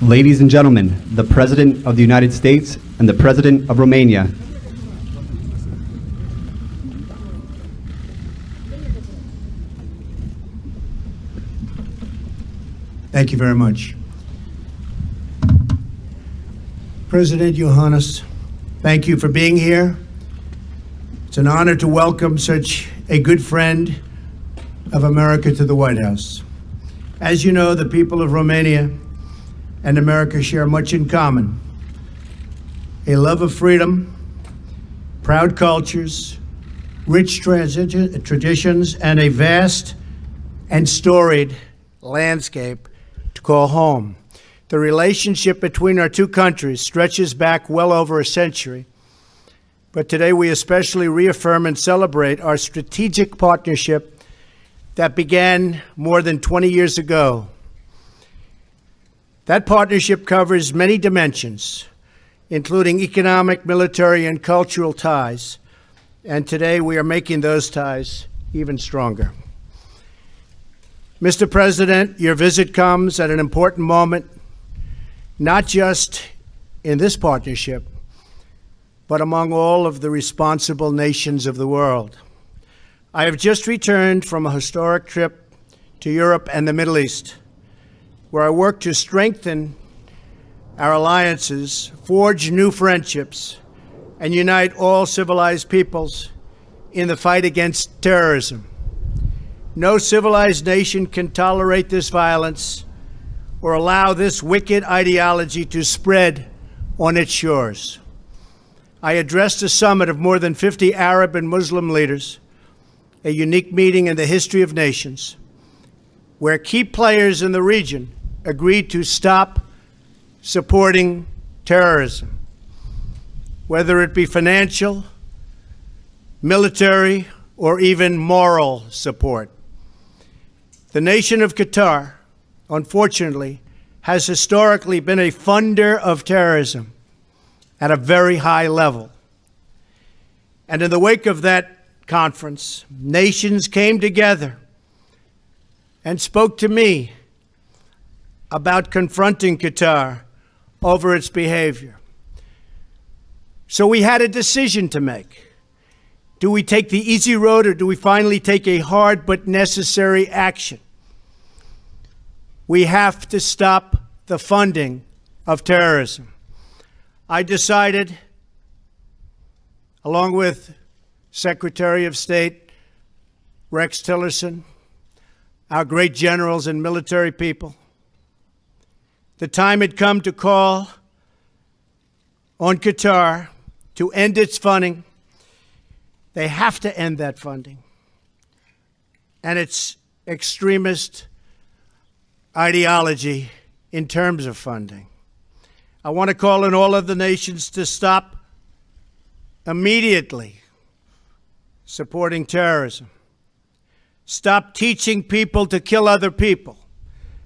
Ladies and gentlemen, the President of the United States and the President of Romania. Thank you very much. President Iohannis, thank you for being here. It's an honor to welcome such a good friend of America to the White House. As you know, the people of Romania and America share much in common: a love of freedom, proud cultures, rich traditions, and a vast and storied landscape to call home. The relationship between our two countries stretches back well over a century, but today we especially reaffirm and celebrate our strategic partnership that began more than 20 years ago. That partnership covers many dimensions, including economic, military, and cultural ties, and today we are making those ties even stronger. Mr. President, your visit comes at an important moment, not just in this partnership, but among all of the responsible nations of the world. I have just returned from a historic trip to Europe and the Middle East, where I worked to strengthen our alliances, forge new friendships, and unite all civilized peoples in the fight against terrorism. No civilized nation can tolerate this violence or allow this wicked ideology to spread on its shores. I addressed a summit of more than 50 Arab and Muslim leaders, a unique meeting in the history of nations, where key players in the region agreed to stop supporting terrorism, whether it be financial, military, or even moral support. The nation of Qatar, unfortunately, has historically been a funder of terrorism at a very high level. And in the wake of that conference, nations came together and spoke to me about confronting Qatar over its behavior. So we had a decision to make. Do we take the easy road, or do we finally take a hard but necessary action? We have to stop the funding of terrorism. I decided, along with Secretary of State Rex Tillerson, our great generals and military people, the time had come to call on Qatar to end its funding. They have to end that funding and its extremist ideology in terms of funding. I want to call on all of the nations to stop immediately supporting terrorism. Stop teaching people to kill other people.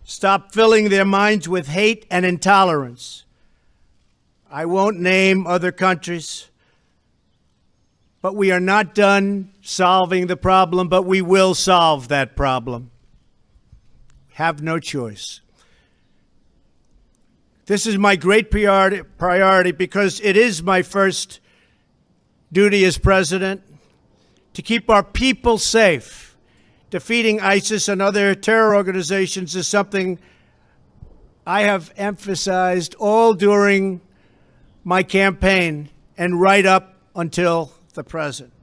Stop filling their minds with hate and intolerance. I won't name other countries, but we are not done solving the problem, but we will solve that problem. Have no choice. This is my great priority because it is my first duty as president to keep our people safe. Defeating ISIS and other terror organizations is something I have emphasized all during my campaign and right up until the present.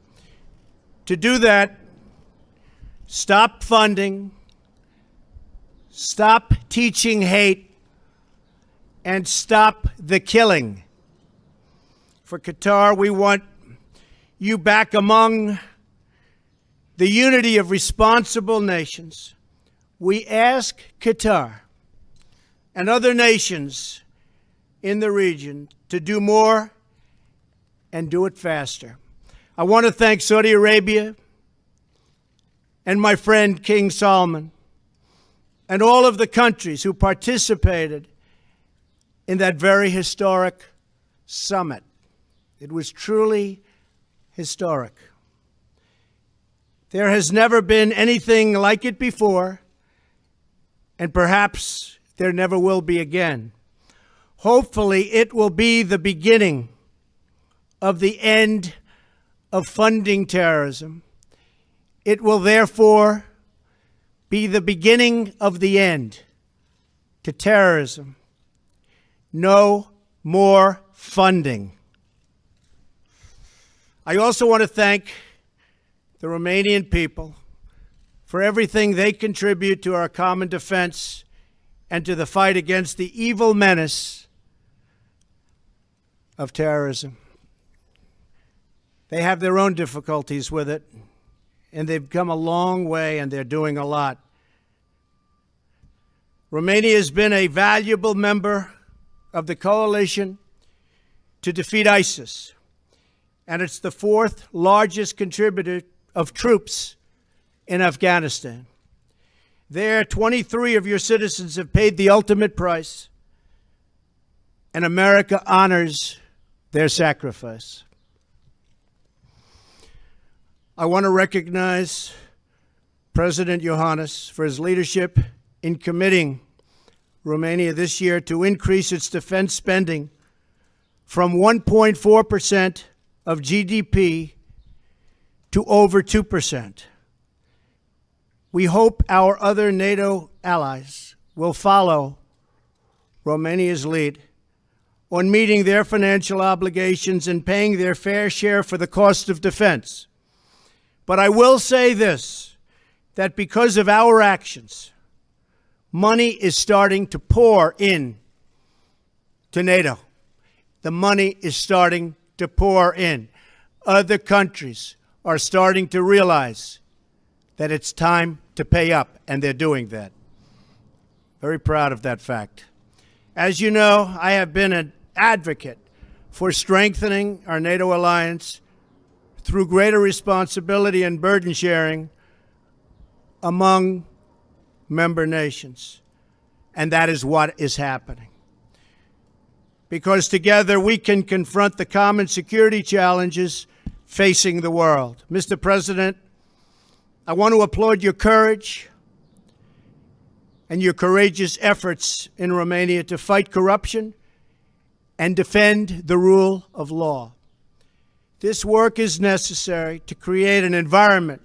To do that, stop funding, stop teaching hate, and stop the killing. For Qatar, we want you back among the unity of responsible nations. We ask Qatar and other nations in the region to do more and do it faster. I want to thank Saudi Arabia and my friend King Salman and all of the countries who participated in that very historic summit. It was truly historic. There has never been anything like it before, and perhaps there never will be again. Hopefully, it will be the beginning of the end of funding terrorism. It will therefore be the beginning of the end to terrorism. No more funding. I also want to thank the Romanian people for everything they contribute to our common defense and to the fight against the evil menace of terrorism. They have their own difficulties with it, and they've come a long way, and they're doing a lot. Romania has been a valuable member of the coalition to defeat ISIS, and it's the fourth largest contributor of troops in Afghanistan. There, 23 of your citizens have paid the ultimate price, and America honors their sacrifice. I want to recognize President Iohannis for his leadership in committing Romania this year to increase its defense spending from 1.4% of GDP to over 2%. We hope our other NATO allies will follow Romania's lead on meeting their financial obligations and paying their fair share for the cost of defense. But I will say this, that because of our actions, money is starting to pour in to NATO. The money is starting to pour in. Other countries are starting to realize that it's time to pay up, and they're doing that. Very proud of that fact. As you know, I have been an advocate for strengthening our NATO alliance through greater responsibility and burden sharing among member nations. And that is what is happening. Because together we can confront the common security challenges facing the world. Mr. President, I want to applaud your courage and your courageous efforts in Romania to fight corruption and defend the rule of law. This work is necessary to create an environment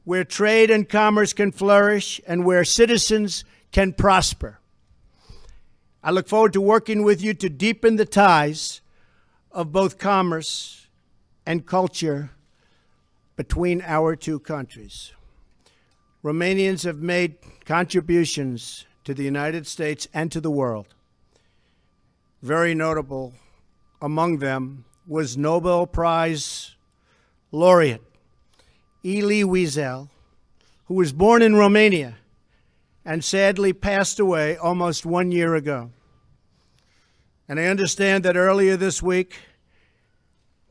where trade and commerce can flourish and where citizens can prosper. I look forward to working with you to deepen the ties of both commerce and culture between our two countries. Romanians have made contributions to the United States and to the world. Very notable among them was Nobel Prize laureate Elie Wiesel, who was born in Romania and sadly passed away almost 1 year ago. And I understand that earlier this week,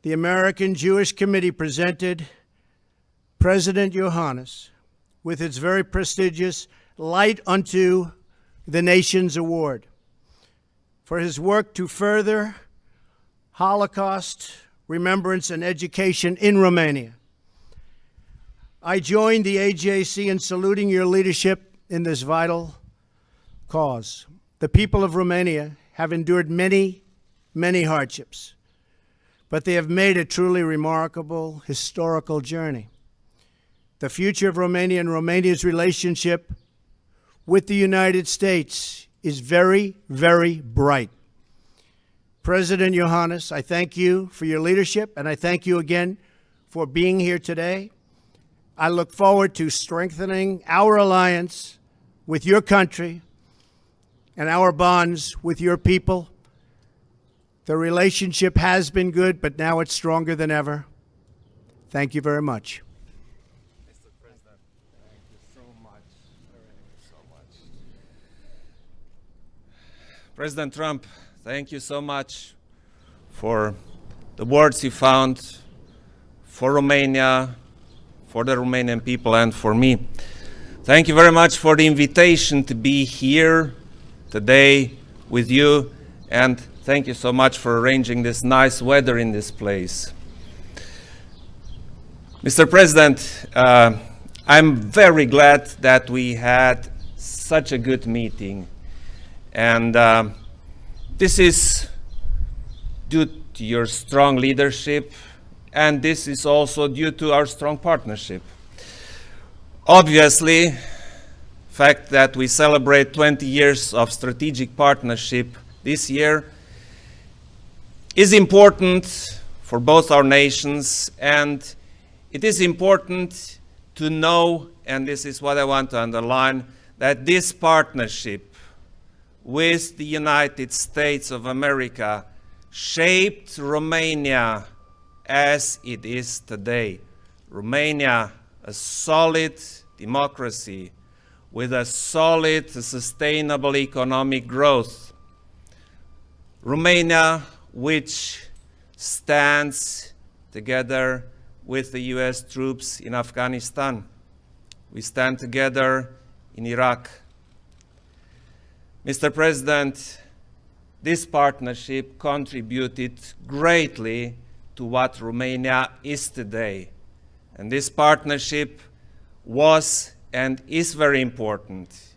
the American Jewish Committee presented President Iohannis with its very prestigious Light Unto the Nations Award for his work to further Holocaust remembrance and education in Romania. I join the AJC in saluting your leadership in this vital cause. The people of Romania have endured many, many hardships, but they have made a truly remarkable historical journey. The future of Romania and Romania's relationship with the United States is very, very bright. President Iohannis, I thank you for your leadership, and I thank you again for being here today. I look forward to strengthening our alliance with your country and our bonds with your people. The relationship has been good, but now it's stronger than ever. Thank you very much. Mr. President, thank you so much. So much. President Trump, thank you so much for the words you found for Romania, for the Romanian people, and for me. Thank you very much for the invitation to be here today with you, and thank you so much for arranging this nice weather in this place. Mr. President, I'm very glad that we had such a good meeting, and this is due to your strong leadership, and this is also due to our strong partnership. Obviously, the fact that we celebrate 20 years of strategic partnership this year is important for both our nations, and it is important to know, and this is what I want to underline, that this partnership with the United States of America shaped Romania as it is today. Romania, a solid democracy with a solid, sustainable economic growth. Romania, which stands together with the US troops in Afghanistan. We stand together in Iraq. Mr. President, this partnership contributed greatly to what Romania is today. And this partnership was and is very important.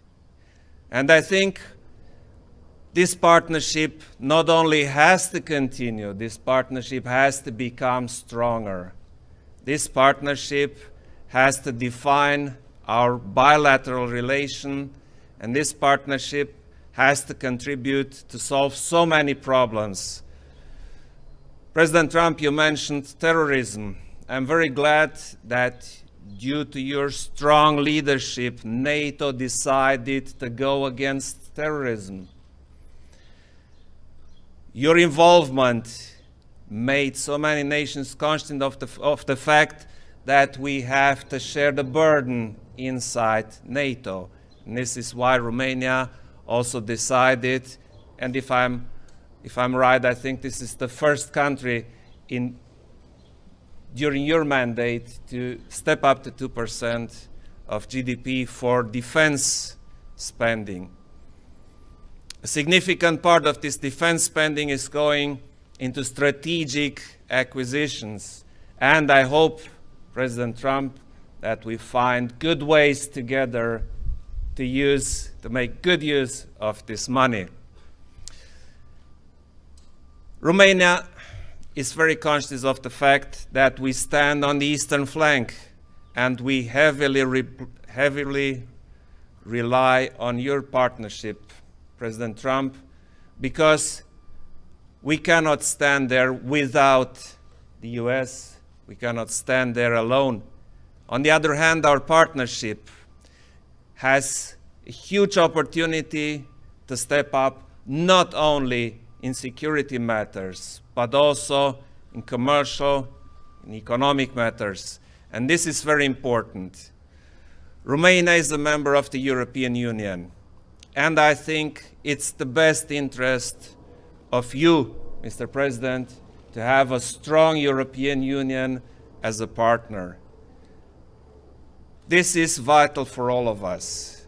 And I think this partnership not only has to continue, this partnership has to become stronger. This partnership has to define our bilateral relation, and this partnership has to contribute to solve so many problems. President Trump, you mentioned terrorism. I'm very glad that due to your strong leadership, NATO decided to go against terrorism. Your involvement made so many nations conscious of the fact that we have to share the burden inside NATO. And this is why Romania also decided, and if I'm right, I think this is the first country during your mandate to step up to 2% of GDP for defense spending. A significant part of this defense spending is going into strategic acquisitions. And I hope, President Trump, that we find good ways together to make good use of this money. Romania is very conscious of the fact that we stand on the eastern flank, and we heavily rely on your partnership, President Trump, because we cannot stand there without the US. We cannot stand there alone. On the other hand, our partnership has a huge opportunity to step up not only in security matters, but also in commercial and economic matters. And this is very important. Romania is a member of the European Union, and I think it's the best interest of you, Mr. President, to have a strong European Union as a partner. This is vital for all of us.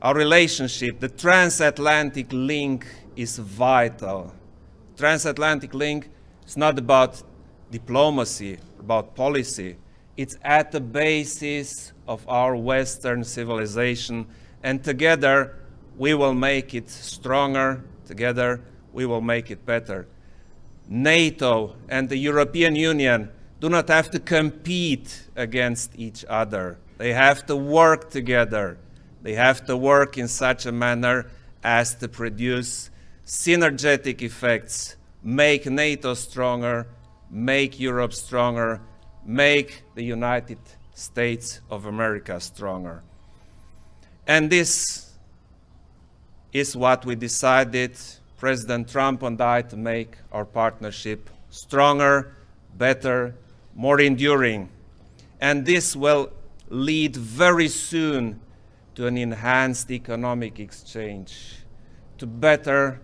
Our relationship, the transatlantic link, is vital. Transatlantic link is not about diplomacy, about policy. It's at the basis of our Western civilization, and together we will make it stronger. Together we will make it better. NATO and the European Union do not have to compete against each other. They have to work together. They have to work in such a manner as to produce synergetic effects, make NATO stronger, make Europe stronger, make the United States of America stronger. And this is what we decided, President Trump and I, to make our partnership stronger, better, more enduring. And this will lead very soon to an enhanced economic exchange, to better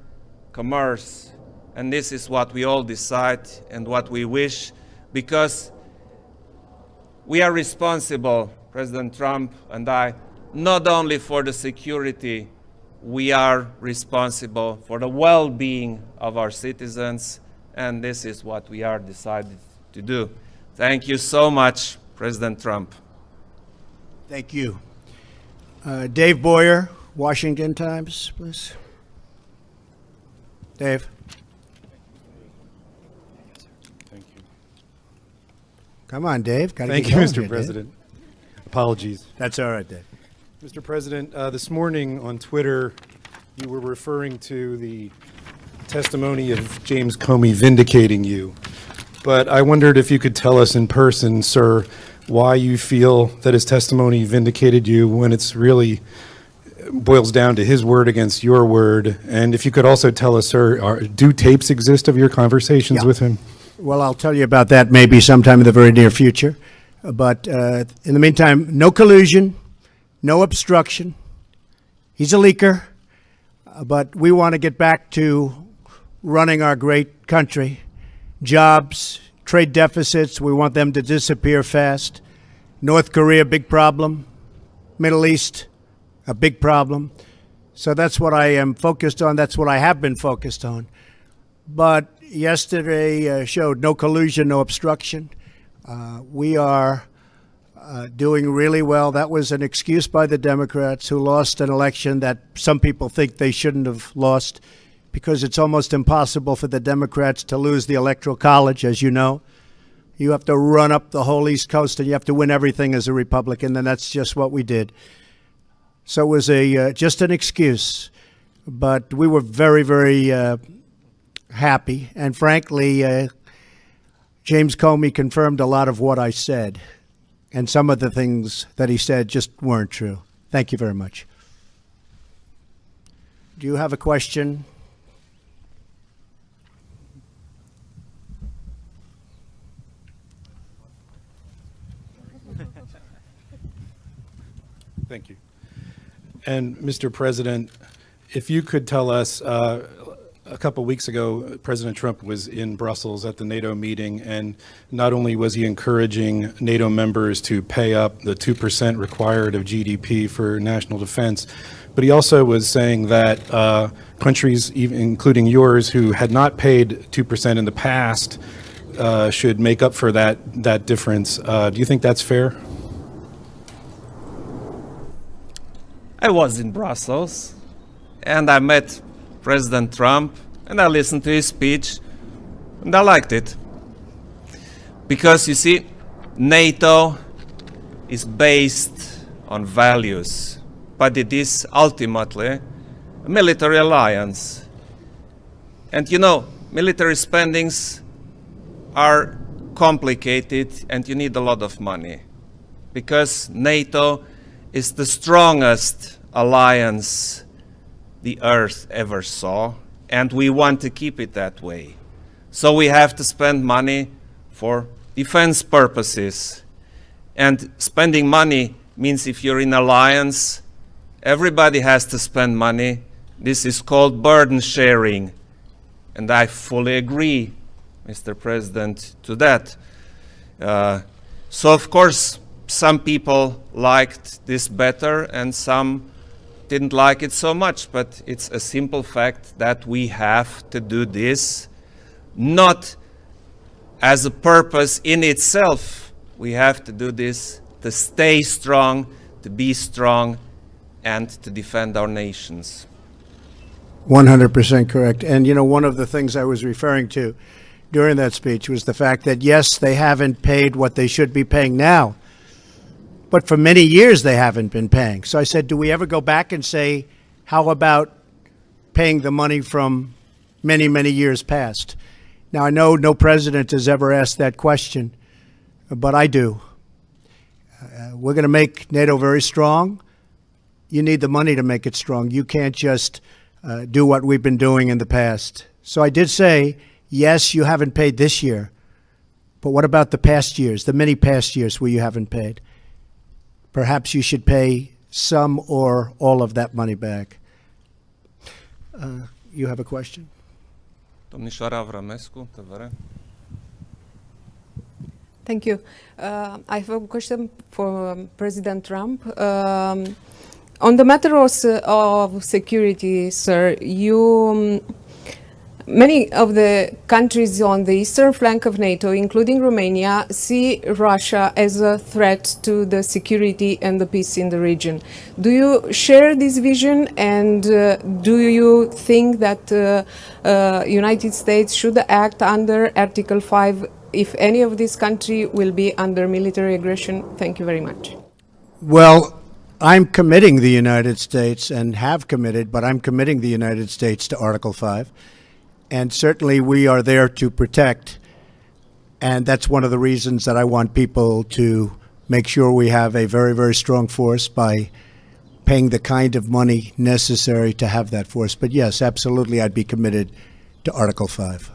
commerce. And this is what we all decide and what we wish, because we are responsible President Trump and I, not only for the security, we are responsible for the well-being of our citizens, and this is what we are decided to do. Thank you so much, President Trump. Thank you. Dave Boyer, Washington Times, please. Dave. Thank you. Come on, Dave. Gotta Thank get you, going Mr. here, Dave. President. Apologies. That's all right, Dave. Mr. President, this morning on Twitter, you were referring to the testimony of James Comey vindicating you. But I wondered if you could tell us in person, sir, why you feel that his testimony vindicated you when it's really boils down to his word against your word. And if you could also tell us, sir, do tapes exist of your conversations Yeah. with him? Well, I'll tell you about that maybe sometime in the very near future. But in the meantime, no collusion, no obstruction. He's a leaker. But we want to get back to running our great country. Jobs, trade deficits, we want them to disappear fast. North Korea, big problem. Middle East, a big problem. So that's what I am focused on. That's what I have been focused on. But yesterday showed no collusion, no obstruction. We are doing really well. That was an excuse by the Democrats who lost an election that some people think they shouldn't have lost, because it's almost impossible for the Democrats to lose the Electoral College, as you know. You have to run up the whole East Coast and you have to win everything as a Republican, and that's just what we did. So it was just an excuse. But we were very, very happy. And frankly, James Comey confirmed a lot of what I said. And some of the things that he said just weren't true. Thank you very much. Do you have a question? Thank you. And Mr. President, if you could tell us, a couple weeks ago, President Trump was in Brussels at the NATO meeting, and not only was he encouraging NATO members to pay up the 2% required of GDP for national defense, but he also was saying that countries, even including yours, who had not paid 2% in the past, should make up for that difference. Do you think that's fair? I was in Brussels, and I met President Trump, and I listened to his speech, and I liked it. Because, you see, NATO is based on values, but it is ultimately a military alliance. And you know, military spendings are complicated, and you need a lot of money, because NATO is the strongest alliance the earth ever saw, and we want to keep it that way. So we have to spend money for defense purposes. And spending money means if you're in alliance, everybody has to spend money. This is called burden sharing. And I fully agree, Mr. President, to that. So of course, some people liked this better and some didn't like it so much, but it's a simple fact that we have to do this, not as a purpose in itself. We have to do this to stay strong, to be strong, and to defend our nations. 100% correct. And you know, one of the things I was referring to during that speech was the fact that, yes, they haven't paid what they should be paying now, but for many years they haven't been paying. So I said, do we ever go back and say, how about paying the money from many, many years past? Now, I know no president has ever asked that question, but I do. We're going to make NATO very strong. You need the money to make it strong. You can't just do what we've been doing in the past. So I did say, yes, you haven't paid this year, but what about the past years, the many past years where you haven't paid? Perhaps you should pay some or all of that money back. You have a question? Domnișoara Avramescu, TVR. Thank you. I have a question for President Trump. On the matter of security, sir, many of the countries on the eastern flank of NATO, including Romania, see Russia as a threat to the security and the peace in the region. Do you share this vision, and do you think that United States should act under Article 5 if any of these countries will be under military aggression? Thank you very much. Well, I'm committing the United States and have committed, but I'm committing the United States to Article 5. And certainly we are there to protect. And that's one of the reasons that I want people to make sure we have a very, very strong force by paying the kind of money necessary to have that force. But yes, absolutely, I'd be committed to Article 5.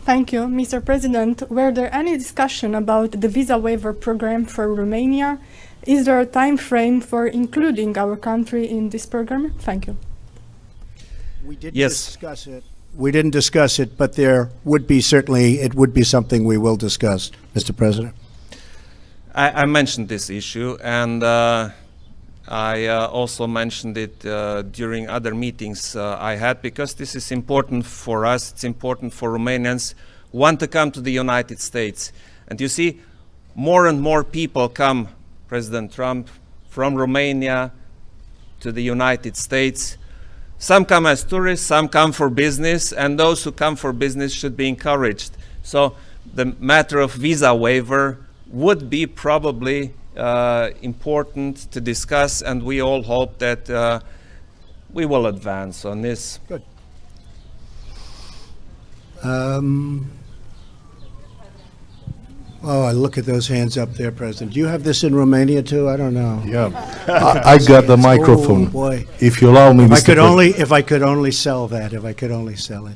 Thank you, Mr. President. Were there any discussion about the visa waiver program for Romania? Is there a time frame for including our country in this program? Thank you. We didn't Yes. discuss it. We didn't discuss it, but there would be certainly, it would be something we will discuss, Mr. President. I mentioned this issue, and I also mentioned it during other meetings I had, because this is important for us, it's important for Romanians who want to come to the United States. And you see, more and more people come, President Trump, from Romania to the United States. Some come as tourists, some come for business, and those who come for business should be encouraged. So the matter of visa waiver would be probably important to discuss, and we all hope that we will advance on this. Good. Oh, I look at those hands up there, President. Do you have this in Romania too? I don't know. Yeah, I got the microphone. Oh, boy. If you allow me, If I Mr. could President. if I could only sell that, if I could only sell it.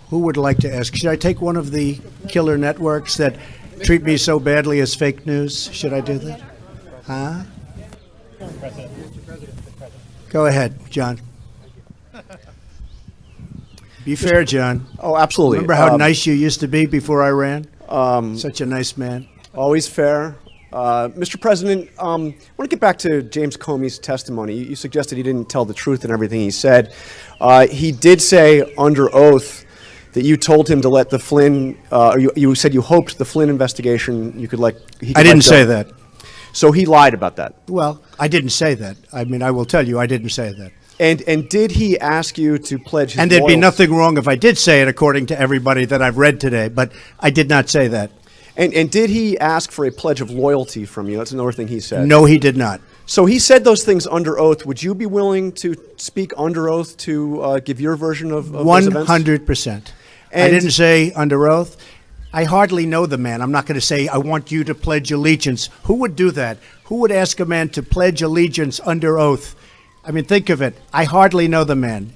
Who would like to ask? Should I take one of the killer networks that treat me so badly as fake news? Should I do that? Huh? Go ahead, John. Be fair, John. Oh, absolutely. Remember how nice you used to be before I ran? Um, Such a nice man. always fair. Mr. President, I want to get back to James Comey's testimony. You suggested he didn't tell the truth in everything he said. He did say under oath that you told him to let the Flynn, you said you hoped the Flynn investigation you could let. I didn't say that. So he lied about that. Well, I didn't say that. I mean, I will tell you, I didn't say that. And did he ask you to pledge his And there'd be loyalty? nothing wrong if I did say it, according to everybody that I've read today, but I did not say that. And did he ask for a pledge of loyalty from you? That's another thing he said. No, he did not. So he said those things under oath. Would you be willing to speak under oath to give your version of those events? 100%. I And- didn't say under oath. I hardly know the man. I'm not going to say, I want you to pledge allegiance. Who would do that? Who would ask a man to pledge allegiance under oath? I mean, think of it. I hardly know the man.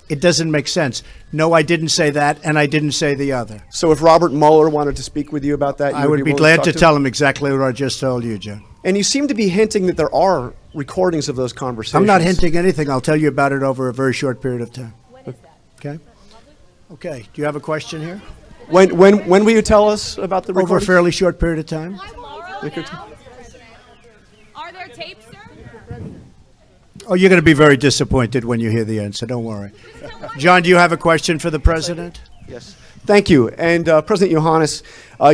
It doesn't make sense. No, I didn't say that, and I didn't say the other. So if Robert Mueller wanted to speak with you about that, I you would be willing glad talk to him? tell him exactly what I just told you, John. And you seem to be hinting that there are recordings of those conversations. I'm not hinting anything. I'll tell you about it over a very short period of time. Okay? Okay. Do you have a question here? When will you tell us about the Over a recordings? fairly short period of time. Are there tapes, sir? Oh, you're going to be very disappointed when you hear the answer. Don't worry. John, do you have a question for the president? Yes. Thank you. And President Yohannes,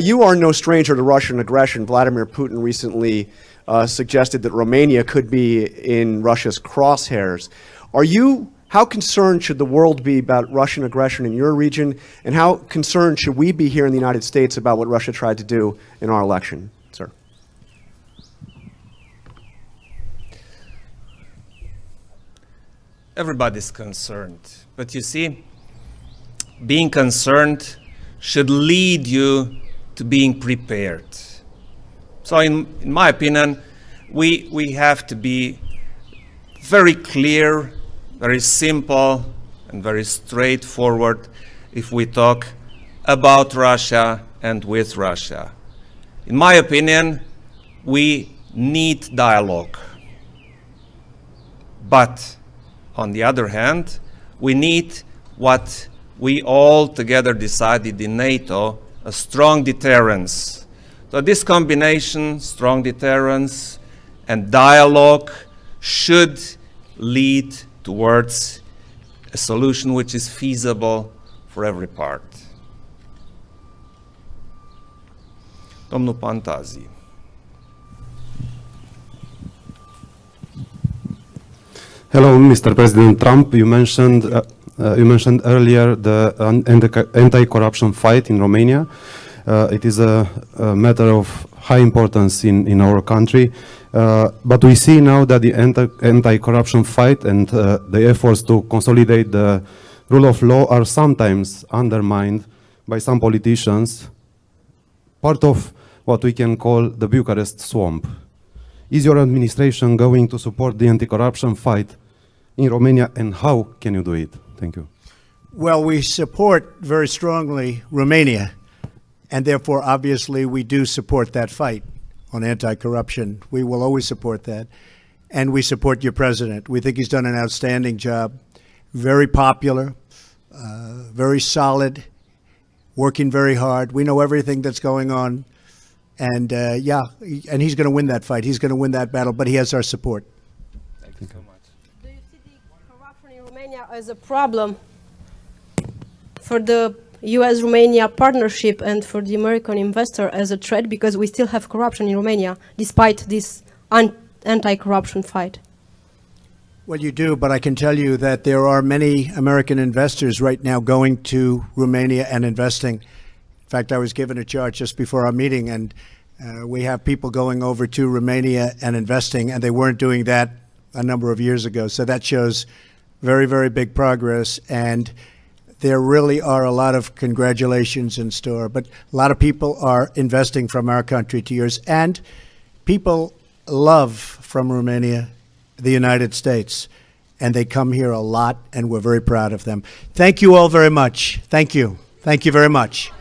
you are no stranger to Russian aggression. Vladimir Putin recently suggested that Romania could be in Russia's crosshairs. How concerned should the world be about Russian aggression in your region, and how concerned should we be here in the United States about what Russia tried to do in our election, sir? Everybody's concerned. But you see, being concerned should lead you to being prepared. So in my opinion, we have to be very clear, very simple, and very straightforward if we talk about Russia and with Russia. In my opinion, we need dialogue. But on the other hand, we need what we all together decided in NATO, a strong deterrence. So this combination, strong deterrence and dialogue, should lead towards a solution which is feasible for every part. Domnul Pantazi. Hello, Mr. President Trump. You mentioned earlier the anti-corruption fight in Romania. It is a matter of high importance in our country. But we see now that the anti-corruption fight and the efforts to consolidate the rule of law are sometimes undermined by some politicians, part of what we can call the Bucharest swamp. Is your administration going to support the anti-corruption fight in Romania, and how can you do it? Thank you. Well, we support very strongly Romania, and therefore, obviously, we do support that fight on anti-corruption. We will always support that, and we support your president. We think he's done an outstanding job, very popular, very solid, working very hard. We know everything that's going on, and and he's going to win that fight. He's going to win that battle, but he has our support. Thank you so much. Do you see the corruption in Romania as a problem for the US-Romania partnership and for the American investor as a threat, because we still have corruption in Romania despite this anti-corruption fight? Well, you do, but I can tell you that there are many American investors right now going to Romania and investing. In fact, I was given a chart just before our meeting, and we have people going over to Romania and investing, and they weren't doing that a number of years ago. So that shows very, very big progress, and there really are a lot of congratulations in store. But a lot of people are investing from our country to yours, and people love from Romania the United States, and they come here a lot, and we're very proud of them. Thank you all very much. Thank you. Thank you very much.